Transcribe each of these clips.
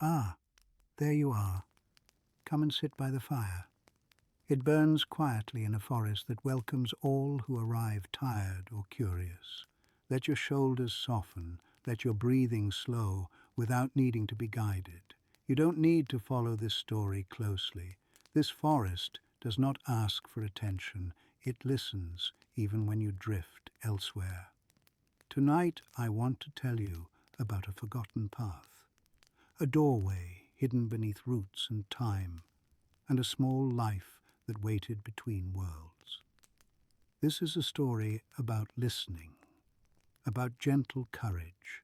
Ah, there you are. Come and sit by the fire. It burns quietly in a forest that welcomes all who arrive tired or curious. Let your shoulders soften, let your breathing slow without needing to be guided. You don't need to follow this story closely. This forest does not ask for attention. It listens even when you drift elsewhere. Tonight I want to tell you about a forgotten path, a doorway hidden beneath roots and time, and a small life that waited between worlds. This is a story about listening, about gentle courage,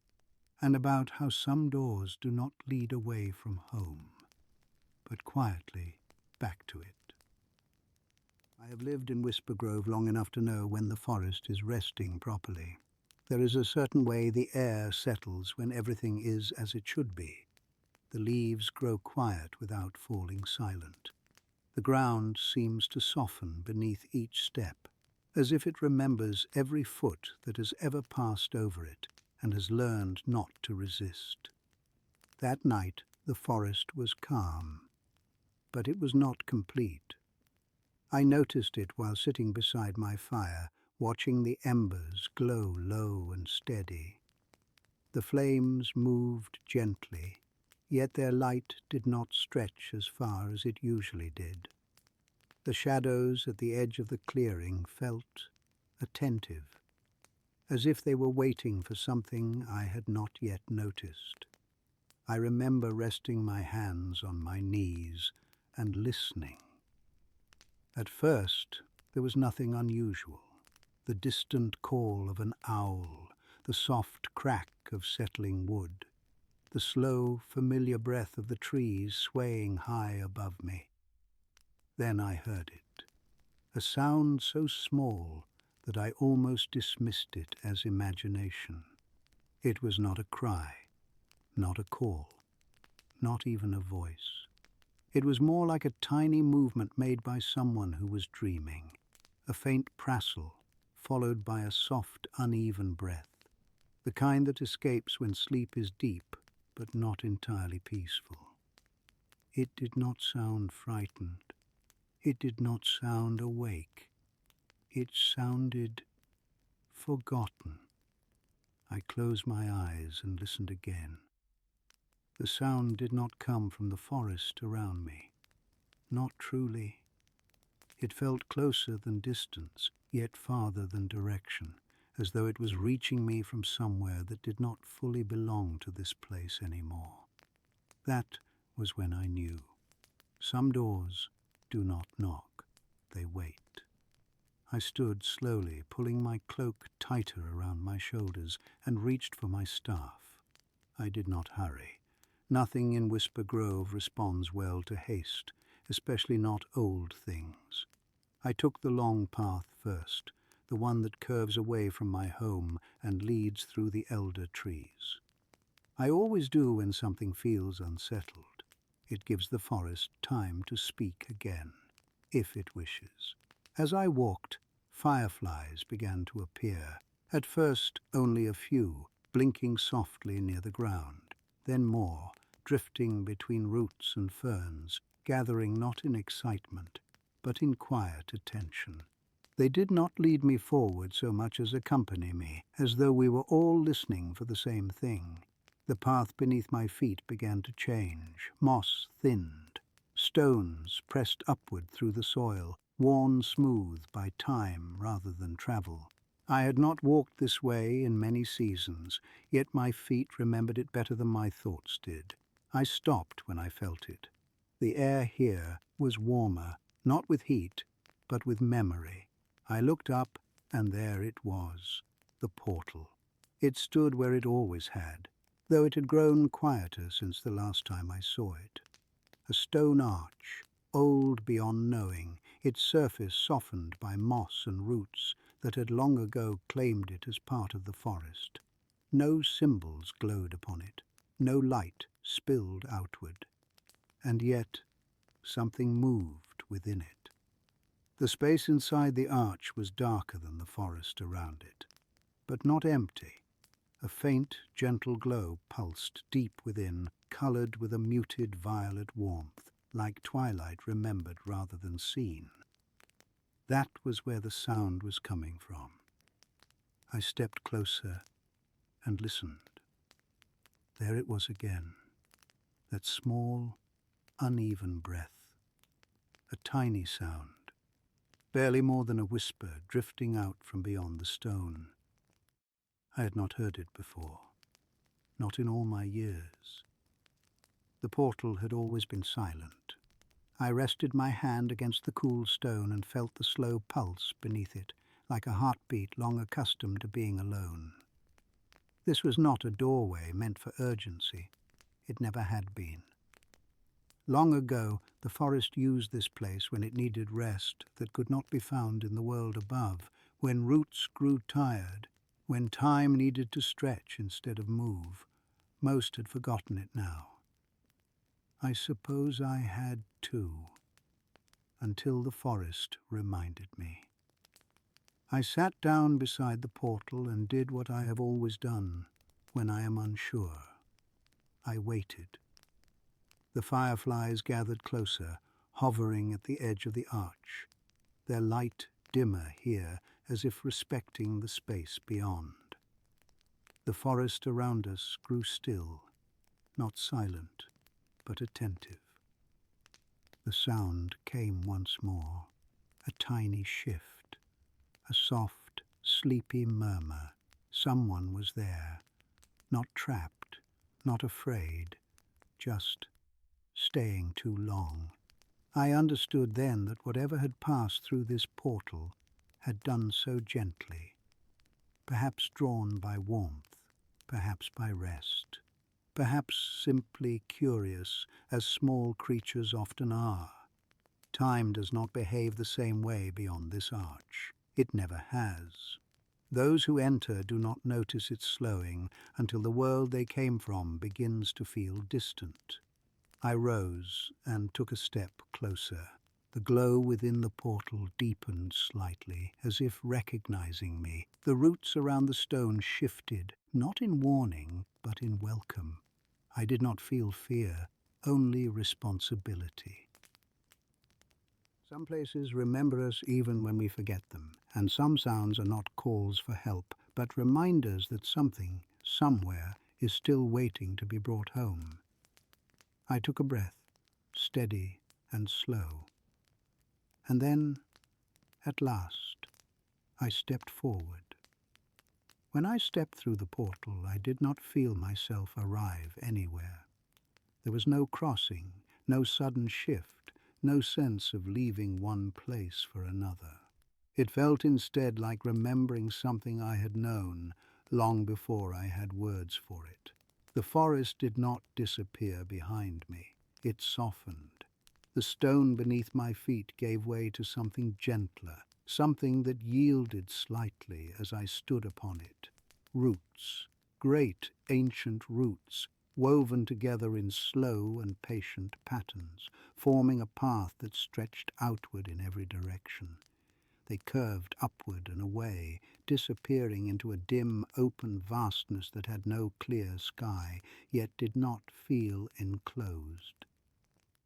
and about how some doors do not lead away from home, but quietly back to it. I have lived in Whisper Grove long enough to know when the forest is resting properly. There is a certain way the air settles when everything is as it should be. The leaves grow quiet without falling silent. The ground seems to soften beneath each step, as if it remembers every foot that has ever passed over it and has learned not to resist. That night the forest was calm, but it was not complete. I noticed it while sitting beside my fire, watching the embers glow low and steady. The flames moved gently, yet their light did not stretch as far as it usually did. The shadows at the edge of the clearing felt attentive, as if they were waiting for something I had not yet noticed. I remember resting my hands on my knees and listening. At first, there was nothing unusual. The distant call of an owl, the soft crack of settling wood, the slow, familiar breath of the trees swaying high above me. Then I heard it, a sound so small that I almost dismissed it as imagination. It was not a cry, not a call, not even a voice. It was more like a tiny movement made by someone who was dreaming, a faint prattle followed by a soft, uneven breath, the kind that escapes when sleep is deep but not entirely peaceful. It did not sound frightened. It did not sound awake. It sounded forgotten. I closed my eyes and listened again. The sound did not come from the forest around me. Not truly. It felt closer than distance, yet farther than direction, as though it was reaching me from somewhere that did not fully belong to this place anymore. That was when I knew. Some doors do not knock, they wait. I stood slowly, pulling my cloak tighter around my shoulders, and reached for my staff. I did not hurry. Nothing in Whisper Grove responds well to haste, especially not old things. I took the long path first, the one that curves away from my home and leads through the elder trees. I always do when something feels unsettled. It gives the forest time to speak again, if it wishes. As I walked, fireflies began to appear. At first, only a few, blinking softly near the ground. Then more, drifting between roots and ferns, gathering not in excitement, but in quiet attention. They did not lead me forward so much as accompany me, as though we were all listening for the same thing. The path beneath my feet began to change. Moss thinned. Stones pressed upward through the soil, worn smooth by time rather than travel. I had not walked this way in many seasons, yet my feet remembered it better than my thoughts did. I stopped when I felt it. The air here was warmer, not with heat, but with memory. I looked up, and there it was, the portal. It stood where it always had, though it had grown quieter since the last time I saw it. A stone arch, old beyond knowing, its surface softened by moss and roots that had long ago claimed it as part of the forest. No symbols glowed upon it, no light spilled outward. And yet, something moved within it. The space inside the arch was darker than the forest around it, but not empty. A faint, gentle glow pulsed deep within, coloured with a muted violet warmth, like twilight remembered rather than seen. That was where the sound was coming from. I stepped closer and listened. There it was again, that small, uneven breath, a tiny sound, barely more than a whisper drifting out from beyond the stone. I had not heard it before, not in all my years. The portal had always been silent. I rested my hand against the cool stone and felt the slow pulse beneath it, like a heartbeat long accustomed to being alone. This was not a doorway meant for urgency. It never had been. Long ago, the forest used this place when it needed rest that could not be found in the world above, when roots grew tired, when time needed to stretch instead of move. Most had forgotten it now. I suppose I had too, until the forest reminded me. I sat down beside the portal and did what I have always done when I am unsure. I waited. The fireflies gathered closer, hovering at the edge of the arch, their light dimmer here as if respecting the space beyond. The forest around us grew still, not silent, but attentive. The sound came once more, a tiny shift, a soft, sleepy murmur. Someone was there, not trapped, not afraid, just staying too long. I understood then that whatever had passed through this portal had done so gently, perhaps drawn by warmth, perhaps by rest, perhaps simply curious, as small creatures often are. Time does not behave the same way beyond this arch. It never has. Those who enter do not notice its slowing until the world they came from begins to feel distant. I rose and took a step closer. The glow within the portal deepened slightly, as if recognizing me. The roots around the stone shifted, not in warning, but in welcome. I did not feel fear, only responsibility. Some places remember us even when we forget them, and some sounds are not calls for help, but reminders that something, somewhere, is still waiting to be brought home. I took a breath, steady and slow. And then, at last, I stepped forward. When I stepped through the portal, I did not feel myself arrive anywhere. There was no crossing, no sudden shift, no sense of leaving one place for another. It felt instead like remembering something I had known long before I had words for it. The forest did not disappear behind me. It softened. The stone beneath my feet gave way to something gentler, something that yielded slightly as I stood upon it. Roots, great ancient roots, woven together in slow and patient patterns, forming a path that stretched outward in every direction. They curved upward and away, disappearing into a dim, open vastness that had no clear sky, yet did not feel enclosed.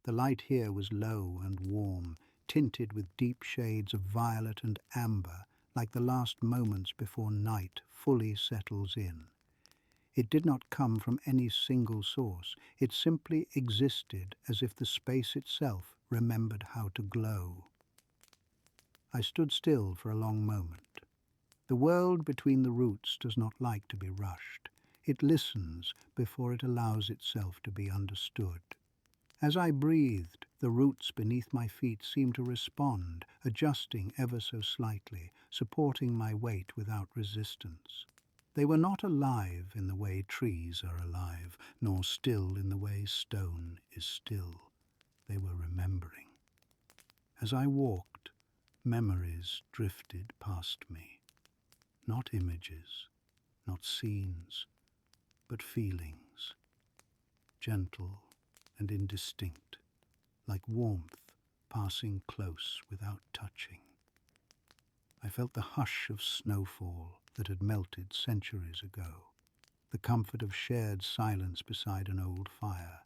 The light here was low and warm, tinted with deep shades of violet and amber, like the last moments before night fully settles in. It did not come from any single source. It simply existed as if the space itself remembered how to glow. I stood still for a long moment. The world between the roots does not like to be rushed. It listens before it allows itself to be understood. As I breathed, the roots beneath my feet seemed to respond, adjusting ever so slightly, supporting my weight without resistance. They were not alive in the way trees are alive, nor still in the way stone is still. They were remembering. As I walked, memories drifted past me. Not images, not scenes, but feelings. Gentle and indistinct, like warmth passing close without touching. I felt the hush of snowfall that had melted centuries ago. the comfort of shared silence beside an old fire,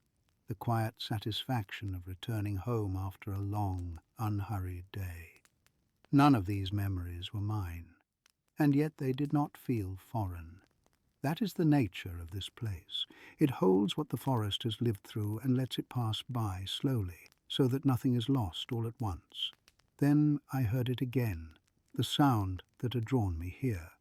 the quiet satisfaction of returning home after a long, unhurried day. None of these memories were mine, and yet they did not feel foreign. That is the nature of this place. It holds what the forest has lived through and lets it pass by slowly, so that nothing is lost all at once. Then I heard it again, the sound that had drawn me here,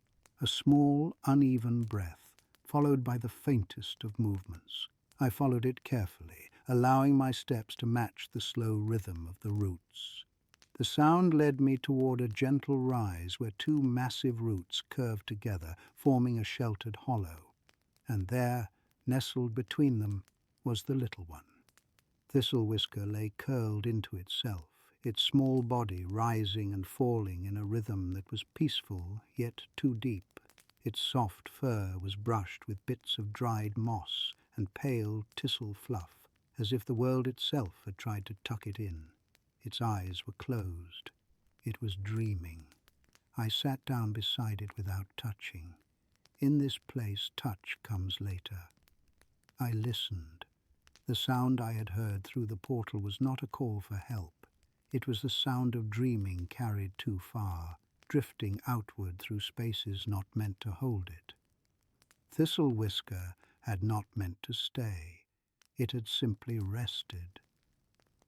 a small, uneven breath, followed by the faintest of movements. I followed it carefully, allowing my steps to match the slow rhythm of the roots. The sound led me toward a gentle rise where two massive roots curved together, forming a sheltered hollow, and there, nestled between them, was the little one. Thistle Whisker lay curled into itself, its small body rising and falling in a rhythm that was peaceful yet too deep. Its soft fur was brushed with bits of dried moss and pale tissel fluff, as if the world itself had tried to tuck it in. Its eyes were closed. It was dreaming. I sat down beside it without touching. In this place, touch comes later. I listened. The sound I had heard through the portal was not a call for help. It was the sound of dreaming carried too far, drifting outward through spaces not meant to hold it. Thistle Whisker had not meant to stay. It had simply rested.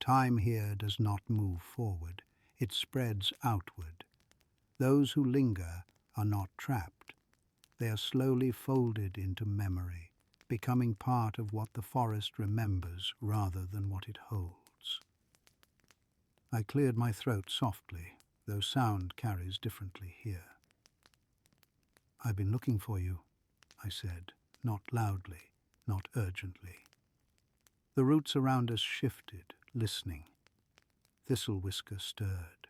Time here does not move forward. It spreads outward. Those who linger are not trapped. They are slowly folded into memory, becoming part of what the forest remembers rather than what it holds. I cleared my throat softly, though sound carries differently here. "I've been looking for you," I said, not loudly, not urgently. The roots around us shifted, listening. Thistle Whisker stirred.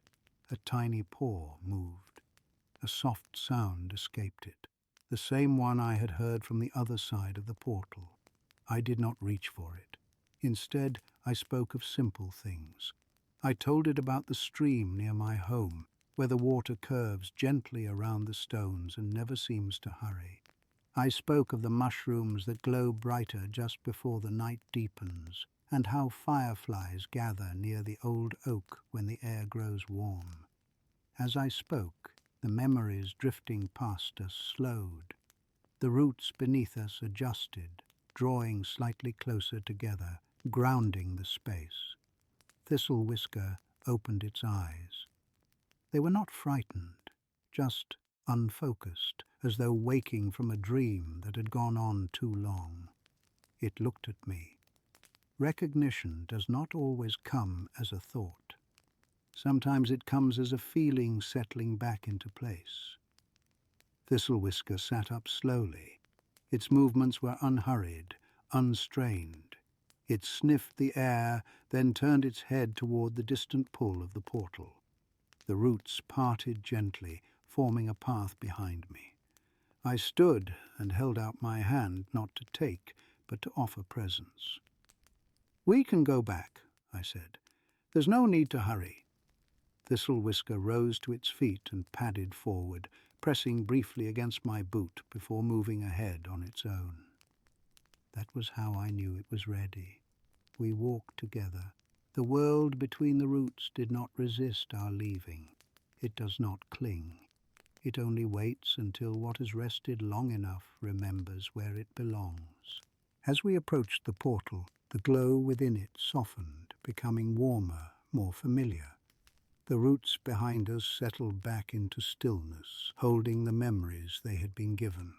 A tiny paw moved. A soft sound escaped it, the same one I had heard from the other side of the portal. I did not reach for it. Instead, I spoke of simple things. I told it about the stream near my home, where the water curves gently around the stones and never seems to hurry. I spoke of the mushrooms that glow brighter just before the night deepens, and how fireflies gather near the old oak when the air grows warm. As I spoke, the memories drifting past us slowed. The roots beneath us adjusted, drawing slightly closer together, grounding the space. Thistle Whisker opened its eyes. They were not frightened, just unfocused, as though waking from a dream that had gone on too long. It looked at me. Recognition does not always come as a thought. Sometimes it comes as a feeling settling back into place. Thistle Whisker sat up slowly. Its movements were unhurried, unstrained. It sniffed the air, then turned its head toward the distant pull of the portal. The roots parted gently, forming a path behind me. I stood and held out my hand, not to take, but to offer presence. "We can go back," I said. "There's no need to hurry." Thistle Whisker rose to its feet and padded forward, pressing briefly against my boot before moving ahead on its own. That was how I knew it was ready. We walked together. The world between the roots did not resist our leaving. It does not cling. It only waits until what has rested long enough remembers where it belongs. As we approached the portal, the glow within it softened, becoming warmer, more familiar. The roots behind us settled back into stillness, holding the memories they had been given.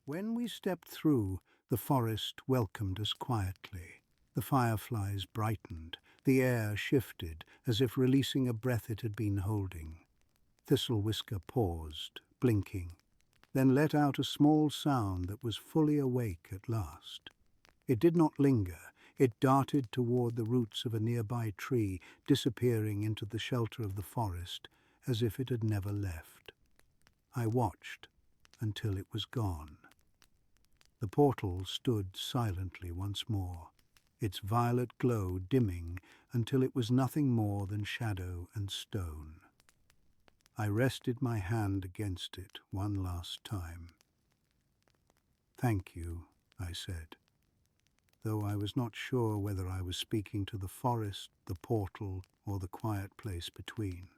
When we stepped through, the forest welcomed us quietly. The fireflies brightened. The air shifted, as if releasing a breath it had been holding. Thistle Whisker paused, blinking, then let out a small sound that was fully awake at last. It did not linger. It darted toward the roots of a nearby tree, disappearing into the shelter of the forest, as if it had never left. I watched until it was gone. The portal stood silently once more, its violet glow dimming until it was nothing more than shadow and stone. I rested my hand against it one last time. "Thank you," I said, though I was not sure whether I was speaking to the forest, the portal, or the quiet place between.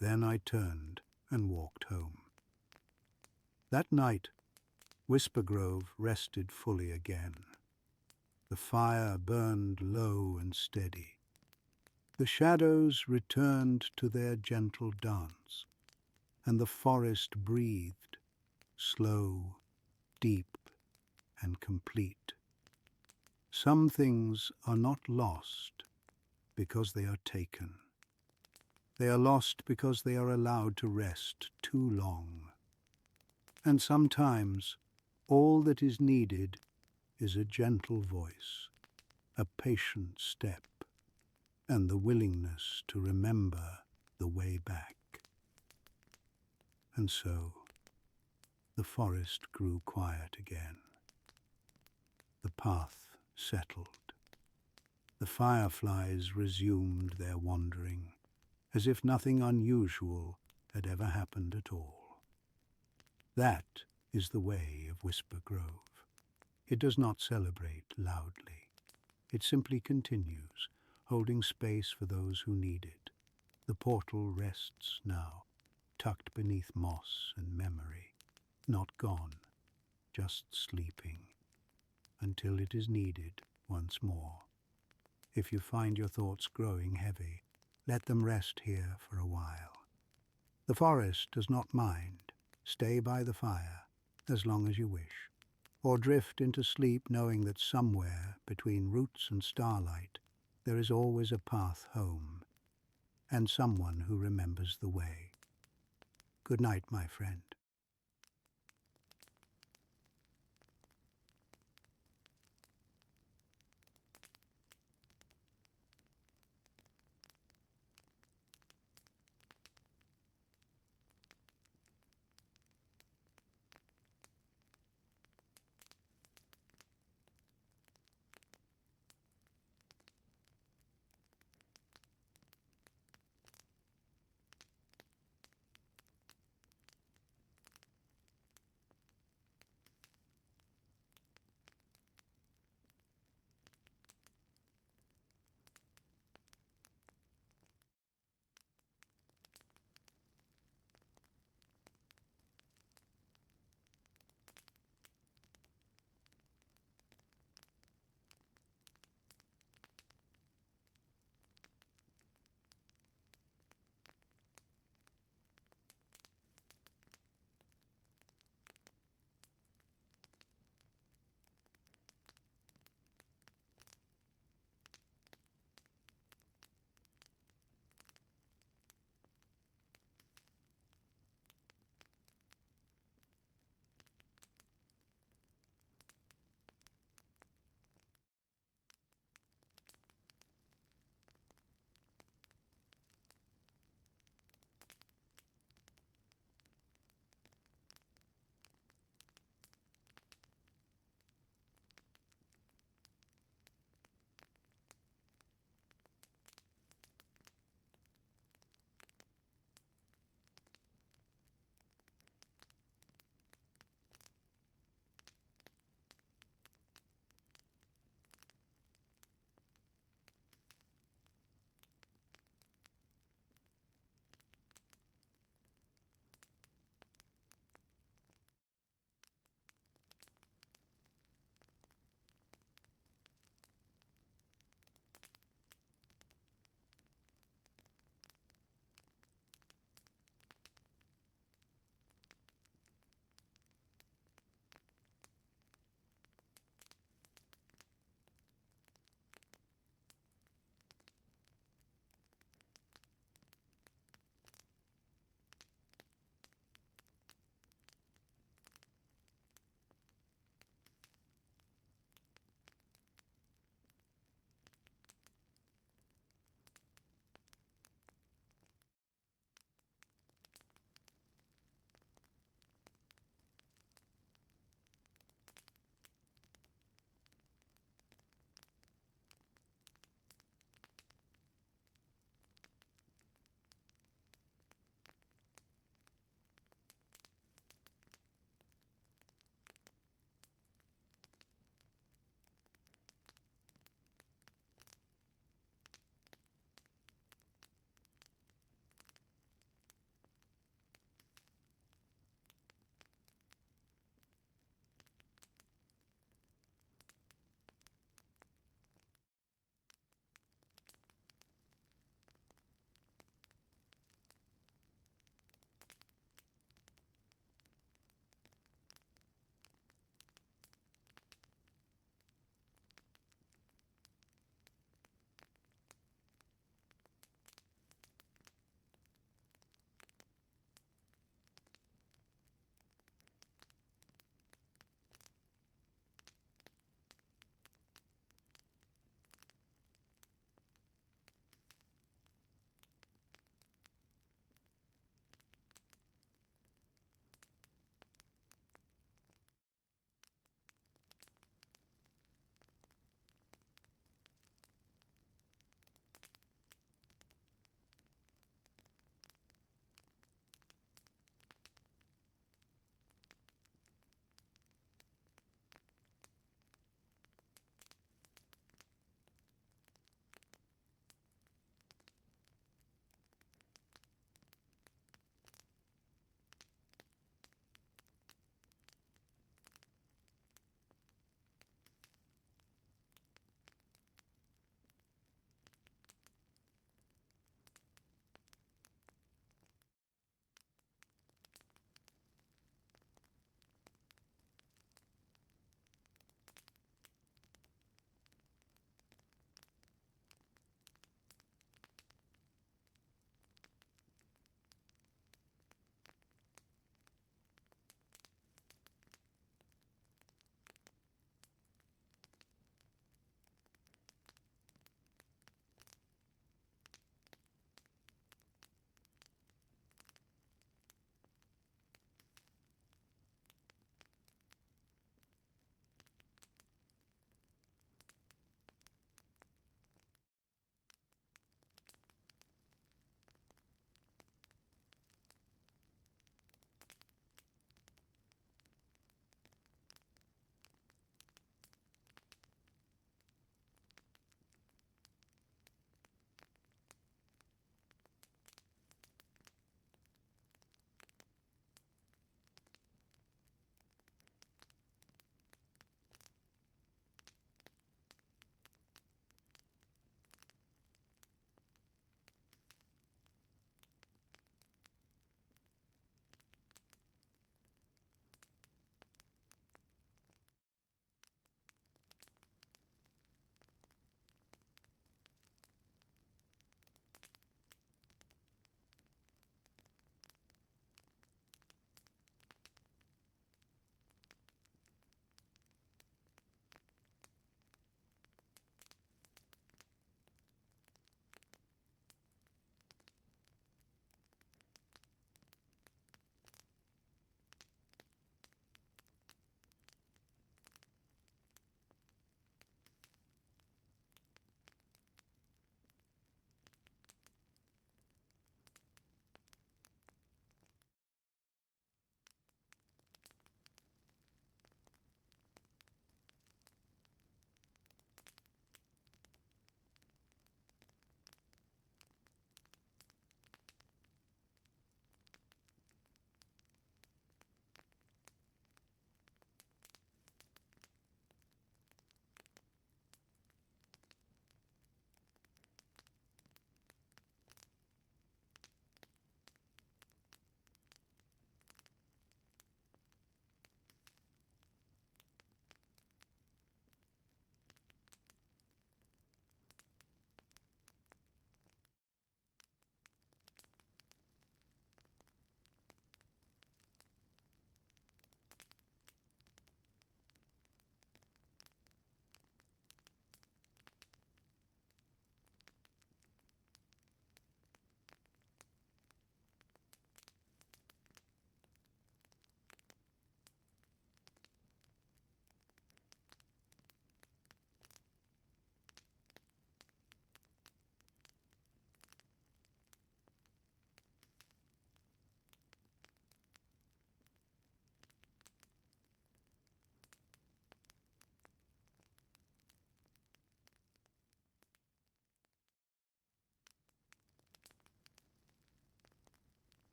Then I turned and walked home. That night, Whisper Grove rested fully again. The fire burned low and steady. The shadows returned to their gentle dance, and the forest breathed, slow, deep, and complete. Some things are not lost because they are taken. They are lost because they are allowed to rest too long. And sometimes all that is needed is a gentle voice, a patient step, and the willingness to remember the way back. And so the forest grew quiet again. The path settled. The fireflies resumed their wandering, as if nothing unusual had ever happened at all. That is the way of Whisper Grove. It does not celebrate loudly. It simply continues, holding space for those who need it. The portal rests now, tucked beneath moss and memory, not gone, just sleeping, until it is needed once more. If you find your thoughts growing heavy, let them rest here for a while. The forest does not mind. Stay by the fire as long as you wish, or drift into sleep knowing that somewhere between roots and starlight there is always a path home, and someone who remembers the way. Good night, my friend.